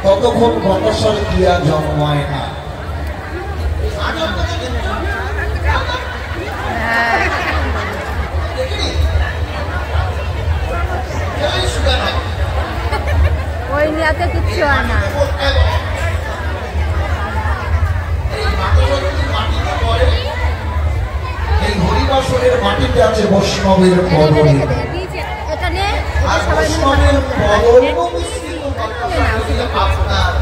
ততক্ষণ বাতাসের ক্রিয়া জন্মায় না। ওই নিয়াতে কিচ্ছু হয় না। এই হরিবাসরের মাটিতে আছে বৈষ্ণবের পদনী। বৈষ্ণবের পদনী আপনার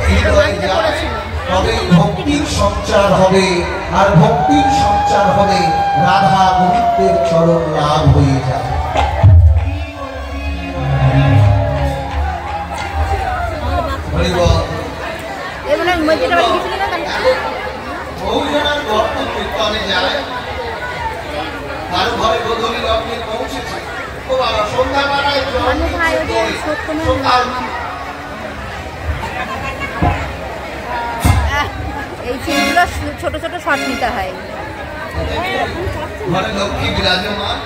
হৃদয় যায় তবেই ভক্তির সঞ্চার হবে, আর ভক্তির সঞ্চার হলে রাধা গোবিন্দের চরণ লাভ হয়ে যাবে। বহুজনের গর্ত কীর্তনে যায়, কারো ঘরে গোধূলি লগ্নে পৌঁছেছে, ও বাবা সন্ধ্যাবেলায় এই সিনগুলো ছোট ছোট শট নিতে হয়। ঘরে লক্ষ্মী বিরাজমান,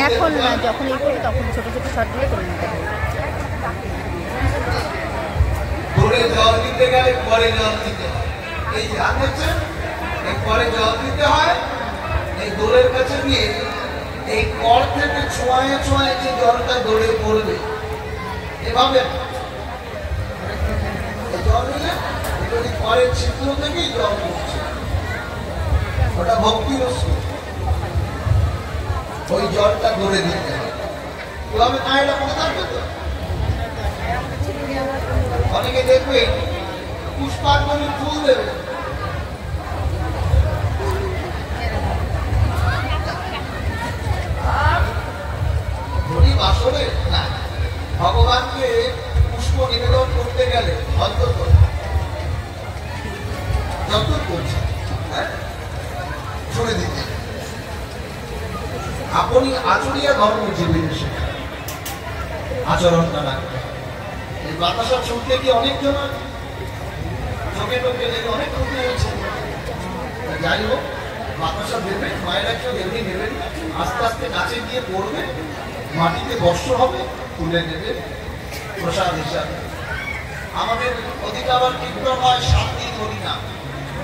এখন না, যখন এই করবে তখন ছোট ছোট শট দিয়ে করে নিতে হয়। দূরে জল দিতে গেলে পরে জল দিতে হয়, এই যে দেখছেন এই পরে জল দিতে হয়, এই দোলের কাছে গিয়ে এই কর থেকে ছোঁয়ায় ছোঁয়ায় যে জলটা দৌড়ে পড়বে, এভাবে জল দিলে ওই করের ছিদ্র থেকেই জল পড়ছে, ওটা ভক্তি রশ্মি, ওই জলটা দৌড়ে দিতে হয়। এভাবে কায়টা মনে থাকবে তো। অনেকে দেখবে পুষ্পাঞ্জলি ফুল দেবে, আসলে না, ভগবানকে পুষ্প নিবেদন করতে গেলে অন্তত যত করছে ছড়ে দিতে আপনি আচরিয়া ধর্ম জীবনে শেখা আচরণটা রাখতে। এই বাতাসা ছুটতে গিয়ে অনেকজন চোখে টোকে লেগে অনেক ক্ষতি হয়েছে। যাই হোক, বাতাসা দেবেন, মায়েরা কেউ এমনি নেবেন, আস্তে আস্তে কাছে গিয়ে পড়বে, মাটিতে বর্ষ হবে, তুলে নেবে প্রসাদ হিসাবে। আমাদের ওদিকে আবার কীর্তন হয় 7 দিন হরিনাম,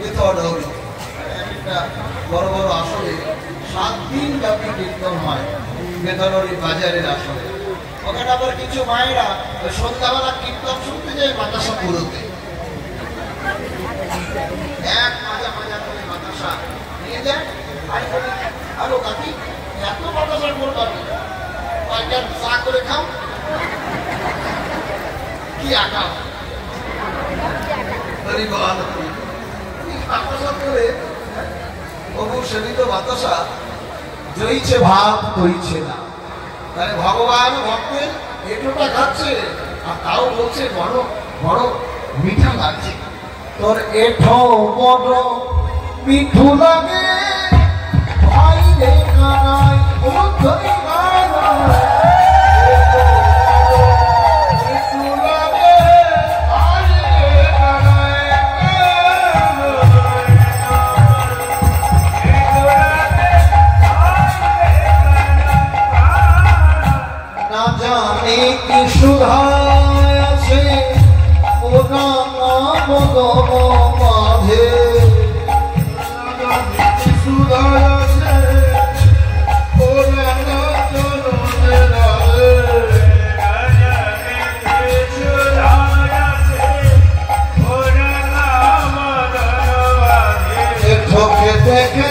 একটা বড় বড় আসলে 7 দিন ব্যাপী কীর্তন হয় বেতনরি বাজারের আসলে। ওখানে আবার কিছু মায়েরা সন্ধ্যাবেলা কীর্তন শুনতে যায় বাতাসা পুরোতে, এক মাজা মাজা করে বাতাসা নিয়ে যায়। আরো কাকি এত বাতাসা করবেন, চা করে খাও, কি আঁকা বাতাসা করে প্রভু সেবিত বাতাসা জয়ীছে ভাব তৈছে না। তাহলে ভগবান ভক্তের এটুটা খাচ্ছে আর তাও বলছে বড় বড় মিঠা লাগছে। তোর এঠো বড় মিঠু লাগে ভাই রে কানাই ও ধই গানাই কি সুধায় আছে ও নাম মাঝে, সুধায় আছে ও ঠকে দেখে